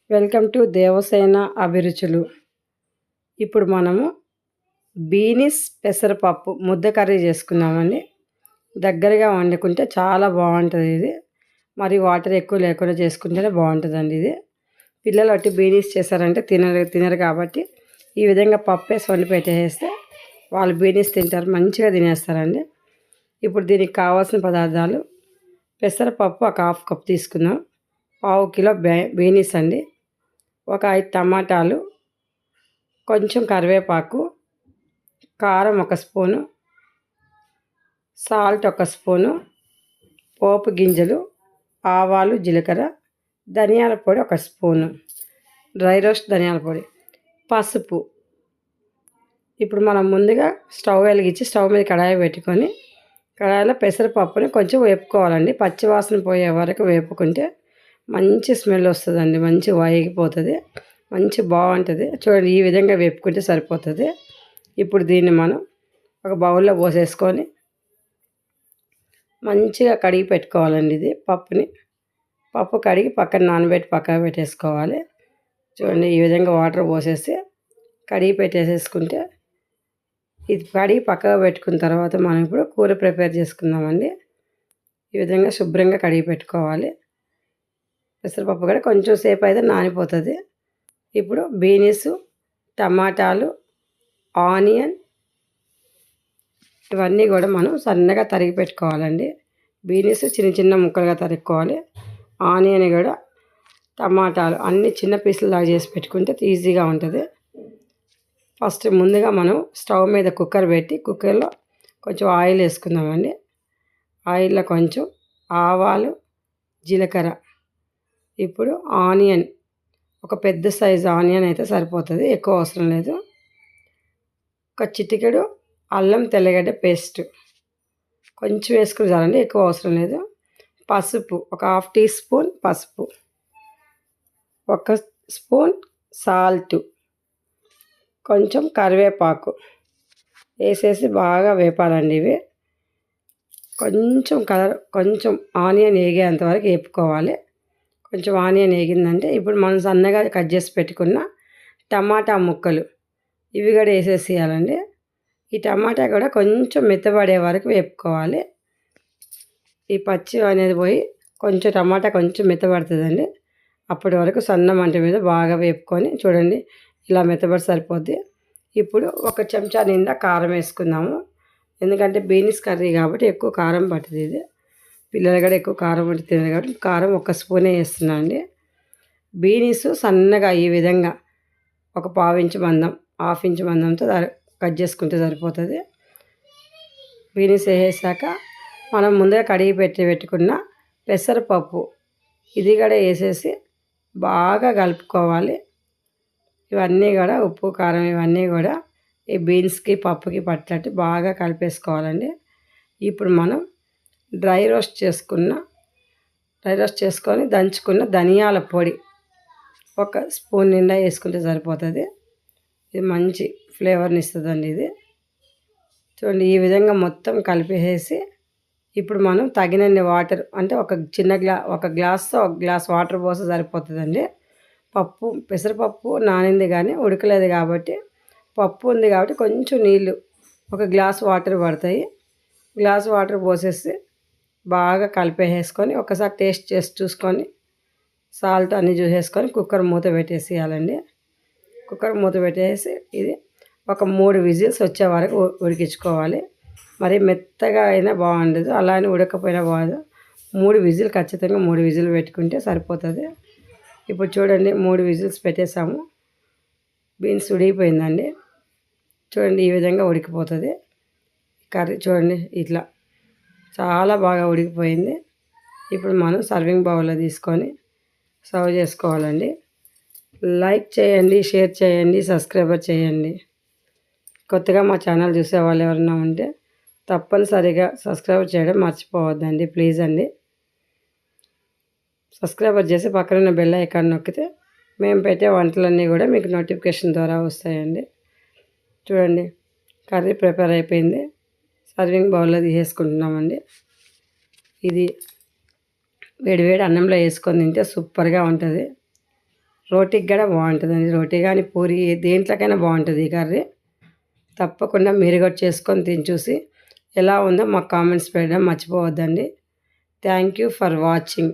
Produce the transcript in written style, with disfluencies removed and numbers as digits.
Welcome to Devasena అభిరుచులు. ఇప్పుడు మనము బీనీస్ పెసరపప్పు ముద్ద కర్రీ చేసుకుందామండి. దగ్గరగా వండుకుంటే చాలా బాగుంటుంది ఇది. మరి వాటర్ ఎక్కువ లేకుండా చేసుకుంటేనే బాగుంటుందండి ఇది. పిల్లలు అట్టి బీనీస్ చేశారంటే తినరు కాబట్టి ఈ విధంగా పప్పు వేసి వండి పెట్టేస్తే వాళ్ళు బీనీస్ తింటారు, మంచిగా తినేస్తారండి. ఇప్పుడు దీనికి కావాల్సిన పదార్థాలు: పెసరపప్పు ఒక 1/2 కప్ తీసుకుందాం, 1/2 కిలో బీనీస్ అండి, ఒక 5 టమాటాలు, కొంచెం కరివేపాకు, కారం 1 స్పూను, సాల్ట్ 1 స్పూను, పోపు గింజలు, ఆవాలు, జీలకర్ర, ధనియాల పొడి 1 స్పూను, డ్రై రోస్ట్ ధనియాల పొడి, పసుపు. ఇప్పుడు మనం ముందుగా స్టవ్ వెలిగించి స్టవ్ మీద కడాయి పెట్టుకొని కడాయిలో పెసరపప్పుని కొంచెం వేపుకోవాలండి. పచ్చివాసన పోయే వరకు వేపుకుంటే మంచి స్మెల్ వస్తుందండి, మంచి వేగిపోతుంది, మంచి బాగుంటుంది. చూడండి, ఈ విధంగా వేపుకుంటే సరిపోతుంది. ఇప్పుడు దీన్ని మనం ఒక బౌల్లో పోసేసుకొని మంచిగా కడిగి పెట్టుకోవాలండి. ఇది పప్పు కడిగి పక్కన నానబెట్టి పక్కన పెట్టేసుకోవాలి. చూడండి, ఈ విధంగా వాటర్ పోసేసి కడిగి పెట్టేసేసుకుంటే ఇది కడిగి పక్కగా పెట్టుకున్న తర్వాత మనం ఇప్పుడు కూర ప్రిపేర్ చేసుకుందామండి. ఈ విధంగా శుభ్రంగా కడిగి పెట్టుకోవాలి. పెసరపప్పు కూడా కొంచెం సేపు అయితే నానిపోతుంది. ఇప్పుడు బీనీసు, టమాటాలు, ఆనియన్ ఇవన్నీ కూడా మనం సన్నగా తరిగి పెట్టుకోవాలండి. బీనీస్ చిన్న చిన్న ముక్కలుగా తరుక్కోవాలి. ఆనియన్ కూడా, టమాటాలు అన్నీ చిన్న పీసులాగా చేసి పెట్టుకుంటే ఈజీగా ఉంటుంది. ఫస్ట్ ముందుగా మనం స్టవ్ మీద కుక్కర్ పెట్టి కుక్కర్లో కొంచెం ఆయిల్ వేసుకుందామండి. ఆయిల్లో కొంచెం ఆవాలు, జీలకర్ర, ఇప్పుడు ఆనియన్, ఒక పెద్ద సైజు ఆనియన్ అయితే సరిపోతుంది, ఎక్కువ అవసరం లేదు. ఒక చిటికెడు అల్లం తెల్లగడ్డ పేస్ట్ కొంచెం వేసుకుని చాలండి, ఎక్కువ అవసరం లేదు. పసుపు ఒక 1/2 టీ స్పూన్ పసుపు, 1 స్పూన్ సాల్ట్, కొంచెం కరివేపాకు వేసేసి బాగా వేపాలండి. ఇవి కొంచెం ఆనియన్ వేగేంత వరకు వేపుకోవాలి. కొంచెం ఆనియన్ వేగిందంటే ఇప్పుడు మనం సన్నగా కట్ చేసి పెట్టుకున్న టమాటా ముక్కలు ఇవి కూడా వేసేసేయాలండి. ఈ టమాటా కూడా కొంచెం మెత్తబడే వరకు వేపుకోవాలి. ఈ పచ్చి అనేది పోయి కొంచెం టమాటా కొంచెం మెత్తబడుతుందండి. అప్పటి వరకు సన్న మంట మీద బాగా వేపుకొని చూడండి, ఇలా మెత్తబడి సరిపోద్ది. ఇప్పుడు 1 చెంచా నిండా కారం వేసుకుందాము. ఎందుకంటే బీనీస్ కర్రీ కాబట్టి ఎక్కువ కారం పడుతుంది. ఇది పిల్లలు కూడా ఎక్కువ కారం వంటి తినరు కాబట్టి కారం 1 స్పూనే వేస్తున్నాను అండి. బీనీస్ సన్నగా ఈ విధంగా ఒక 1/2 ఇంచు మందం, 1/2 ఇంచు మందంతో కట్ చేసుకుంటే సరిపోతుంది. బీనీస్ వేసాక మనం ముందుగా కడిగి పెట్టుకున్న పెసరపప్పు ఇది కూడా వేసేసి బాగా కలుపుకోవాలి. ఇవన్నీ కూడా ఉప్పు, కారం ఇవన్నీ కూడా ఈ బీన్స్కి పప్పుకి పట్టేటట్టు బాగా కలిపేసుకోవాలండి. ఇప్పుడు మనం డ్రై రోస్ట్ చేసుకొని దంచుకున్న ధనియాల పొడి 1 స్పూన్ నిండా వేసుకుంటే సరిపోతుంది. ఇది మంచి ఫ్లేవర్ని ఇస్తుందండి. ఇది చూడండి, ఈ విధంగా మొత్తం కలిపేసి ఇప్పుడు మనం తగినన్ని వాటర్, అంటే ఒక గ్లాస్తో 1 గ్లాస్ వాటర్ పోస్తే సరిపోతుందండి. పెసరపప్పు నానింది కానీ ఉడకలేదు కాబట్టి, పప్పు ఉంది కాబట్టి కొంచెం నీళ్ళు 1 గ్లాస్ వాటర్ పడతాయి. గ్లాస్ వాటర్ పోసేసి బాగా కలిపేసుకొని ఒకసారి టేస్ట్ చేసి చూసుకొని సాల్ట్ అన్నీ చూసేసుకొని కుక్కర్ మూత పెట్టేసేయాలండి. కుక్కర్ మూత పెట్టేసి ఇది ఒక 3 విజిల్స్ వచ్చే వరకు ఉడికించుకోవాలి. మరి మెత్తగా అయినా బాగుండదు, అలా అని ఉడకపోయినా బాగుండదు. 3 విజిల్ ఖచ్చితంగా 3 విజిల్ పెట్టుకుంటే సరిపోతుంది. ఇప్పుడు చూడండి, 3 విజిల్స్ పెట్టేసాము. బీన్స్ ఉడికిపోయిందండి. చూడండి, ఈ విధంగా ఉడికిపోతుంది కర్రీ. చూడండి, ఇట్లా చాలా బాగా ఉడికిపోయింది. ఇప్పుడు మనం సర్వింగ్ బౌల్లో తీసుకొని సర్వ్ చేసుకోవాలండి. లైక్ చేయండి, షేర్ చేయండి, సబ్స్క్రైబర్ చేయండి. కొత్తగా మా ఛానల్ చూసే వాళ్ళు ఎవరైనా ఉంటే తప్పనిసరిగా సబ్స్క్రైబ్ చేయడం మర్చిపోవద్దండి, ప్లీజ్ అండి. సబ్స్క్రైబర్ చేసి పక్కన బెల్ ఐకాన్ నొక్కితే మేము పెట్టే వంటలన్నీ కూడా మీకు నోటిఫికేషన్ ద్వారా వస్తాయండి. చూడండి, కర్రీ ప్రిపేర్ అయిపోయింది. సర్వింగ్ బౌల్లో తీసేసుకుంటున్నామండి. ఇది వేడివేడి అన్నంలో వేసుకొని తింటే సూపర్గా ఉంటుంది. రోటీకి కూడా బాగుంటుందండి. రోటీ కానీ పూరి దేంట్లోకైనా బాగుంటుంది ఈ కర్రీ. తప్పకుండా మీరు కూడా చేసుకొని తిని చూసి ఎలా ఉందో మాకు కామెంట్స్ పెట్టడం మర్చిపోవద్దండి. Thank you for watching.